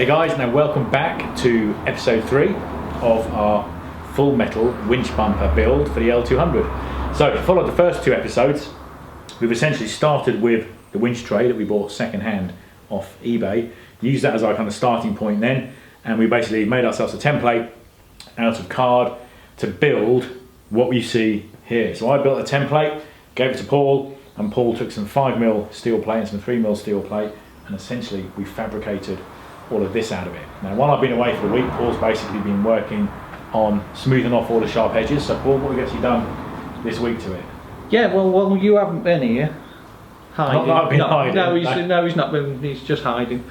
Hey guys, now welcome back to episode 3 of our full metal winch bumper build for the L200. So to follow the first 2 episodes, we've essentially started with the winch tray that we bought second hand off eBay, used that as our kind of starting point then, and we basically made ourselves a template out of card to build what you see here. So I built a template, gave it to Paul, and Paul took some 5mm steel plate and some 3mm steel plate, and essentially we fabricated all of this out of it. Now while I've been away for a week, Paul's basically been working on smoothing off all the sharp edges. So Paul, what have you actually done this week to it? Yeah, well you haven't been here hiding. I've been hiding. No, he's not been, he's just hiding.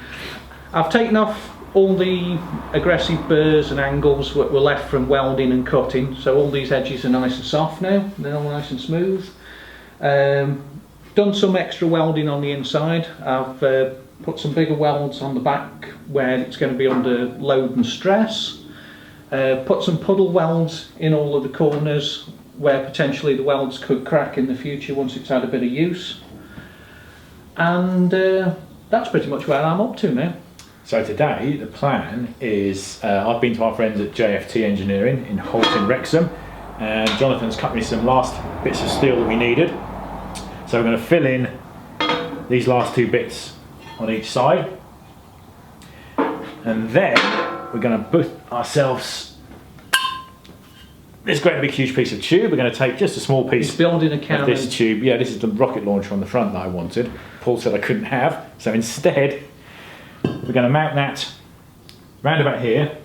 I've taken off all the aggressive burrs and angles that were left from welding and cutting, so all these edges are nice and soft now, they're all nice and smooth. Done some extra welding on the inside. I've put some bigger welds on the back where it's going to be under load and stress. Put some puddle welds in all of the corners where potentially the welds could crack in the future once it's had a bit of use. And that's pretty much where I'm up to now. So today the plan is, I've been to our friends at JFT Engineering in Holton, Wrexham, and Jonathan's cut me some last bits of steel that we needed. So we're going to fill in these last 2 bits on each side, and then we're going to put ourselves this great big huge piece of tube. We're going to take just a small piece of this tube. Yeah, this is the rocket launcher on the front that I wanted. Paul said I couldn't have, so instead we're going to mount that round about here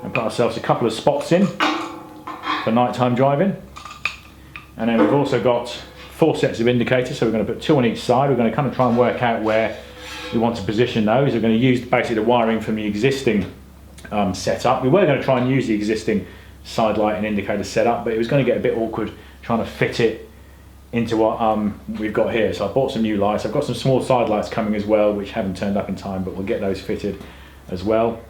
and put ourselves a couple of spots in for nighttime driving. And then we've also got 4 sets of indicators, so we're going to put 2 on each side. We're going to kind of try and work out where we want to position those. We're going to use basically the wiring from the existing setup. We were going to try and use the existing side light and indicator setup, but it was going to get a bit awkward trying to fit it into what we've got here. So I bought some new lights. I've got some small side lights coming as well, which haven't turned up in time, but we'll get those fitted as well.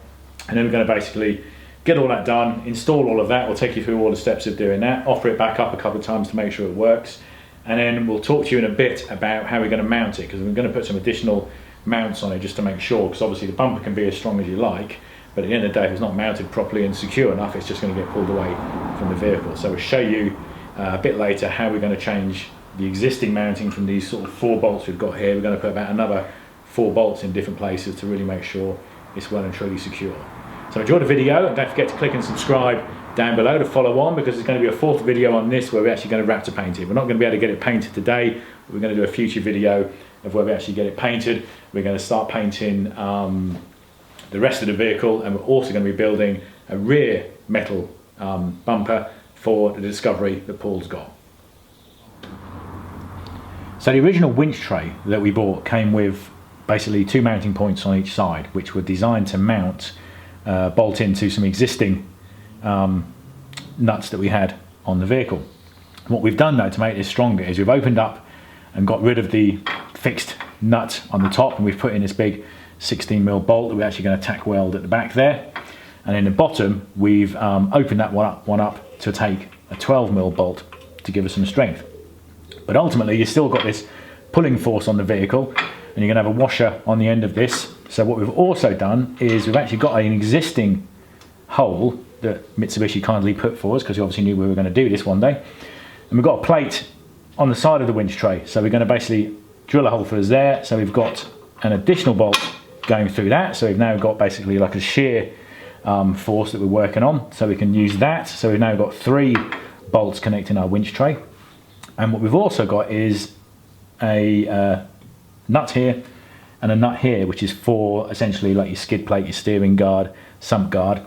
And then we're going to basically get all that done, install all of that. We'll take you through all the steps of doing that, offer it back up a couple of times to make sure it works. And then we'll talk to you in a bit about how we're going to mount it, because we're going to put some additional mounts on it just to make sure, because obviously the bumper can be as strong as you like, but at the end of the day, if it's not mounted properly and secure enough, it's just going to get pulled away from the vehicle. So we'll show you a bit later how we're going to change the existing mounting from these sort of 4 bolts we've got here. We're going to put about another 4 bolts in different places to really make sure it's well and truly secure. So enjoy the video, and don't forget to click and subscribe down below to follow on, because there's going to be a 4th video on this where we're actually going to Raptor paint it. We're not going to be able to get it painted today. We're going to do a future video of where we actually get it painted. We're going to start painting the rest of the vehicle, and we're also going to be building a rear metal bumper for the Discovery that Paul's got. So the original winch tray that we bought came with basically 2 mounting points on each side, which were designed to mount, bolt into some existing nuts that we had on the vehicle. What we've done though to make this stronger is we've opened up and got rid of the fixed nut on the top, and we've put in this big 16mm bolt that we're actually going to tack weld at the back there. And in the bottom we've opened that one up to take a 12mm bolt to give us some strength. But ultimately you've still got this pulling force on the vehicle, and you're going to have a washer on the end of this. So what we've also done is we've actually got an existing hole that Mitsubishi kindly put for us, because we obviously knew we were going to do this one day, and we've got a plate on the side of the winch tray, so we're going to basically drill a hole for us there. So we've got an additional bolt going through that, so we've now got basically like a shear force that we're working on, so we can use that. So we've now got 3 bolts connecting our winch tray, and what we've also got is a nut here and a nut here, which is for essentially like your skid plate, your steering guard, sump guard,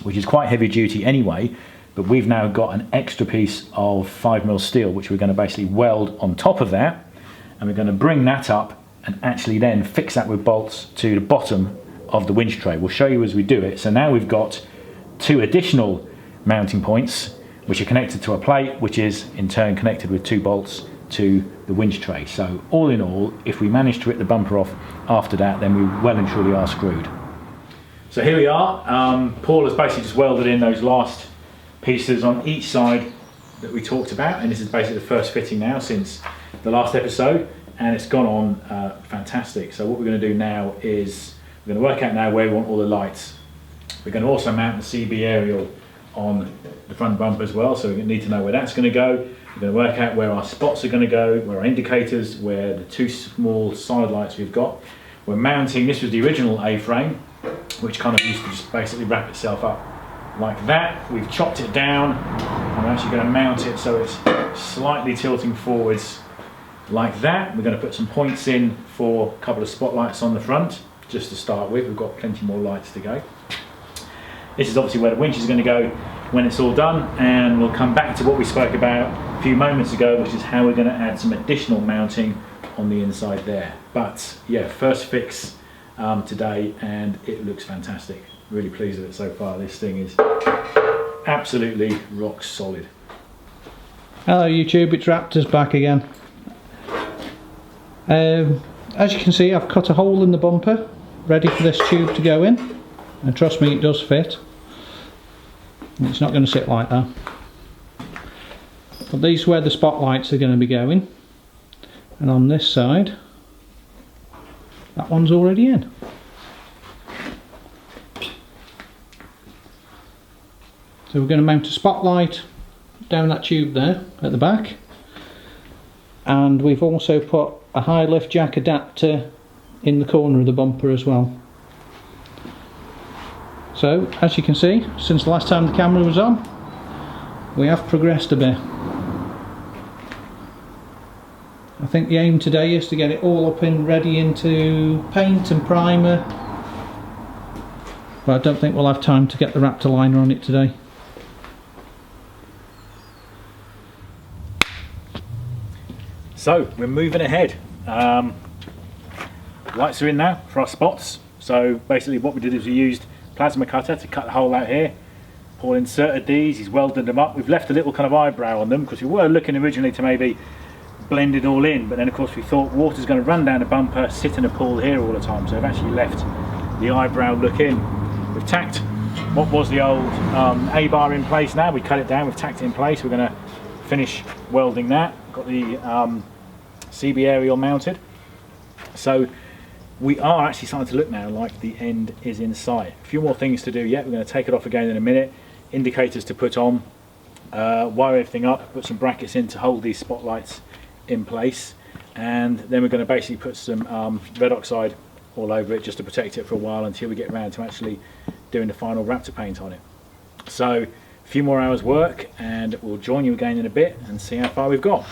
which is quite heavy duty anyway, but we've now got an extra piece of 5mm steel which we're going to basically weld on top of that, and we're going to bring that up and actually then fix that with bolts to the bottom of the winch tray. We'll show you as we do it. So now we've got 2 additional mounting points which are connected to a plate, which is in turn connected with 2 bolts to the winch tray. So all in all, if we manage to rip the bumper off after that, then we well and truly are screwed. So here we are. Paul has basically just welded in those last pieces on each side that we talked about, and this is basically the first fitting now since the last episode, and it's gone on fantastic. So what we're going to do now is We're going to work out now where we want all the lights. We're going to also mount the CB aerial on the front bumper as well, so we need to know where that's going to go. We're going to work out where our spots are going to go, where our indicators, where the two small side lights we've got. We're mounting, this was the original A-frame, which kind of used to just basically wrap itself up like that. We've chopped it down, and we're actually going to mount it so it's slightly tilting forwards like that. We're going to put some points in for a couple of spotlights on the front, just to start with. We've got plenty more lights to go. This is obviously where the winch is going to go when it's all done, and we'll come back to what we spoke about a few moments ago, which is how we're going to add some additional mounting on the inside there. But yeah, first fix today, and it looks fantastic. Really pleased with it so far. This thing is absolutely rock solid. Hello YouTube, it's Raptor's back again. As you can see, I've cut a hole in the bumper, ready for this tube to go in, and trust me, it does fit. It's not going to sit like that. But these are where the spotlights are going to be going, and on this side, that one's already in. So we're going to mount a spotlight down that tube there at the back, and we've also put a high lift jack adapter in the corner of the bumper as well. So as you can see, since the last time the camera was on, we have progressed a bit. I think the aim today is to get it all up and ready into paint and primer, but I don't think we'll have time to get the Raptor liner on it today. So we're moving ahead. Lights are in now for our spots. So basically what we did is we used plasma cutter to cut the hole out here. Paul inserted these, he's welded them up. We've left a little kind of eyebrow on them because we were looking originally to maybe blend it all in, but then of course we thought water's going to run down the bumper, sit in a pool here all the time, so we've actually left the eyebrow look in. We've tacked what was the old A-bar in place now. We cut it down, we've tacked it in place. We're going to finish welding that. Got the CB aerial mounted. So we are actually starting to look now like the end is in sight. A few more things to do yet. We're going to take it off again in a minute. Indicators to put on, wire everything up, put some brackets in to hold these spotlights in place, and then we're going to basically put some red oxide all over it just to protect it for a while until we get around to actually doing the final Raptor paint on it. So a few more hours work, and we'll join you again in a bit and see how far we've got.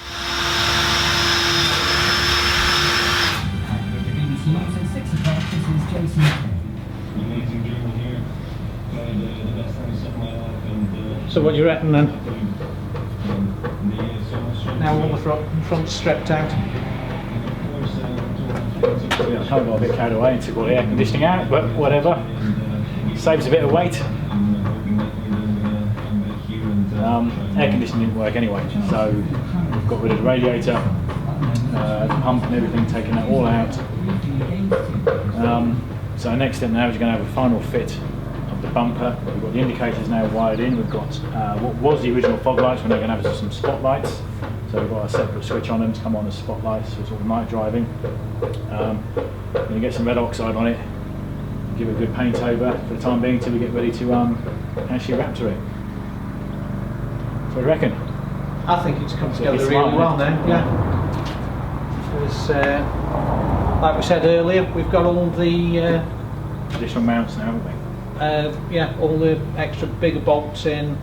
So what do you reckon then? Now all the front's stripped out. I kind of got a bit carried away and took all the air conditioning out, but whatever. Saves a bit of weight. Air conditioning didn't work anyway, so we've got rid of the radiator, the pump and everything, taking that all out. So next step now is going to have a final fit of the bumper. We've got the indicators now wired in. We've got what was the original fog lights. We're now going to have some spotlights. So we've got a separate switch on them to come on as spotlights for sort of night driving. Going to get some red oxide on it, give it a good paint over for the time being until we get ready to actually Raptor it. So what do you reckon? I think it's come together really well now, yeah. Like we said earlier, we've got all the additional mounts now, haven't we? yeah, all the extra bigger bolts in.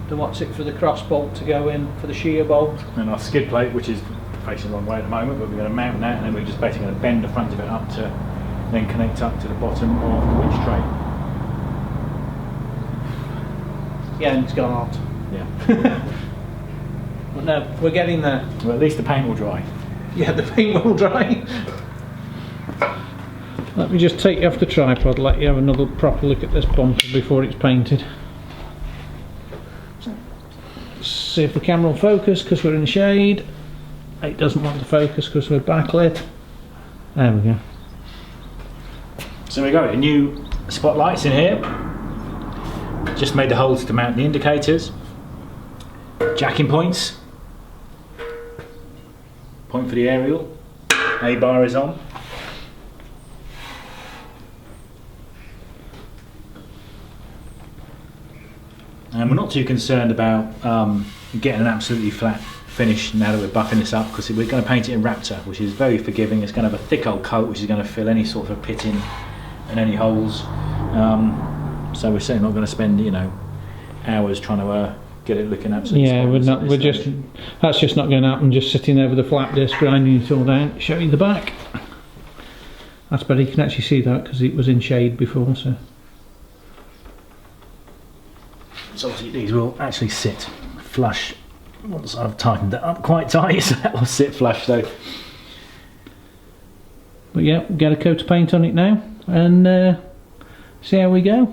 The what's it for the cross bolt to go in for the shear bolt. And our skid plate, which is facing the wrong way at the moment, but we're going to mount that, and then we're just basically going to bend the front of it up to then connect up to the bottom of the winch tray. Yeah, and it's gone hot. Yeah. But no, we're getting there. Well, at least the paint will dry. Yeah, the paint will dry. Let me just take you off the tripod, let you have another proper look at this bumper before it's painted. See if the camera will focus because we're in the shade. It doesn't want to focus because we're backlit. There we go. So we got the new spotlights in here. Just made the holes to mount the indicators. Jacking points. Point for the aerial. A-bar is on. And we're not too concerned about getting an absolutely flat finish now that we're buffing this up, because we're going to paint it in Raptor, which is very forgiving. It's going to have a thick old coat which is going to fill any sort of pitting and any holes. So we're certainly not going to spend, you know, hours trying to get it looking absolutely spotless. Yeah, that's just not going to happen. Just sitting over the flat disc, grinding it all down. Show you the back. That's better. You can actually see that because it was in shade before. So obviously these will actually sit flush once I've tightened it up quite tight, so that will sit flush though. But yeah, get a coat of paint on it now and see how we go.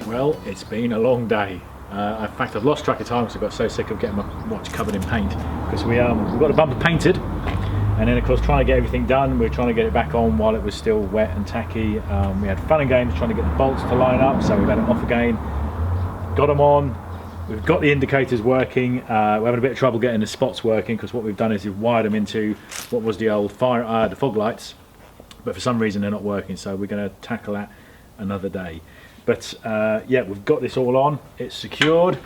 Well, it's been a long day. In fact, I've lost track of time because I got so sick of getting my watch covered in paint. Because we've got the bumper painted, and then of course trying to get everything done. We were trying to get it back on while it was still wet and tacky. We had fun and games trying to get the bolts to line up, so we've had them off again. Got them on. We've got the indicators working. We're having a bit of trouble getting the spots working because what we've done is we've wired them into what was the old the fog lights, but for some reason they're not working. So we're going to tackle that another day. But yeah, we've got this all on. It's secured.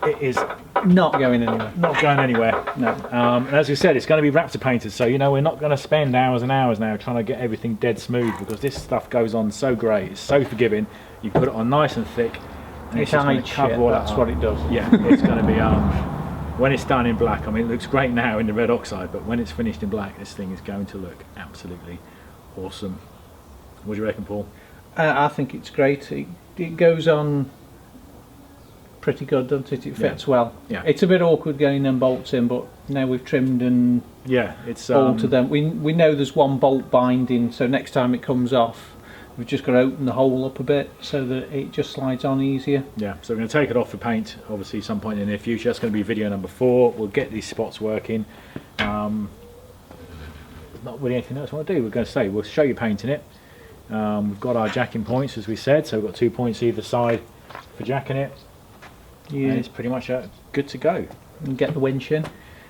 It is Not going anywhere. not going anywhere. No. And as we said, it's going to be Raptor painted. So you know, we're not going to spend hours and hours now trying to get everything dead smooth, because this stuff goes on so great. It's so forgiving. You put it on nice and thick, and it's just going to cover all that That's up. what it does. Yeah, it's going to be when it's done in black. I mean, it looks great now in the red oxide, but when it's finished in black, this thing is going to look absolutely awesome. What do you reckon, Paul? I think it's great. It goes on pretty good, doesn't it? It fits well. Yeah. It's a bit awkward getting them bolts in, but now we've trimmed and Yeah, it's bolted them. We know there's one bolt binding, so next time it comes off, we've just got to open the hole up a bit so that it just slides on easier. Yeah, so we're going to take it off for paint, obviously some point in the near future. That's going to be video number 4. We'll get these spots working. Not really anything else I want to do. We're going to say we'll show you painting it. We've got our jacking points, as we said, so we've got 2 points either side for jacking it. Yeah. And it's pretty much good to go. And get the winch in.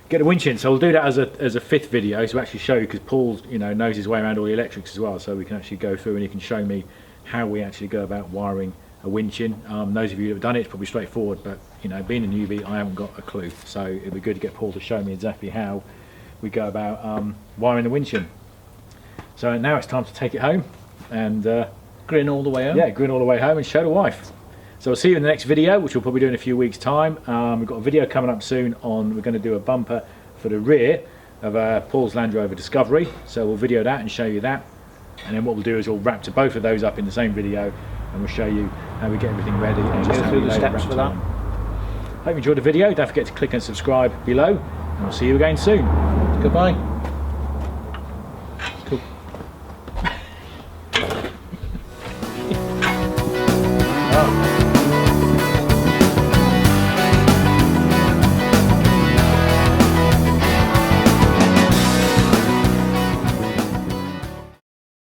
Get the winch in. So we'll do that as a 5th video to actually show you, because Paul, you know, knows his way around all the electrics as well, so we can actually go through and he can show me how we actually go about wiring a winch in. Those of you that have done it, it's probably straightforward, but you know, being a newbie, I haven't got a clue, so it'd be good to get Paul to show me exactly how we go about wiring the winch in. So now it's time to take it home and Grin all the way home. yeah, grin all the way home and show the wife. So we'll see you in the next video, which we'll probably do in a few weeks' time. We've got a video coming up soon on, we're going to do a bumper for the rear of Paul's Land Rover Discovery. So we'll video that and show you that. And then what we'll do is we'll Raptor both of those up in the same video, and we'll show you how we get everything ready and just go how through we the load steps Raptor for that. on. Hope you enjoyed the video. Don't forget to click and subscribe below, and we'll see you again soon. Goodbye. Cool. Oh.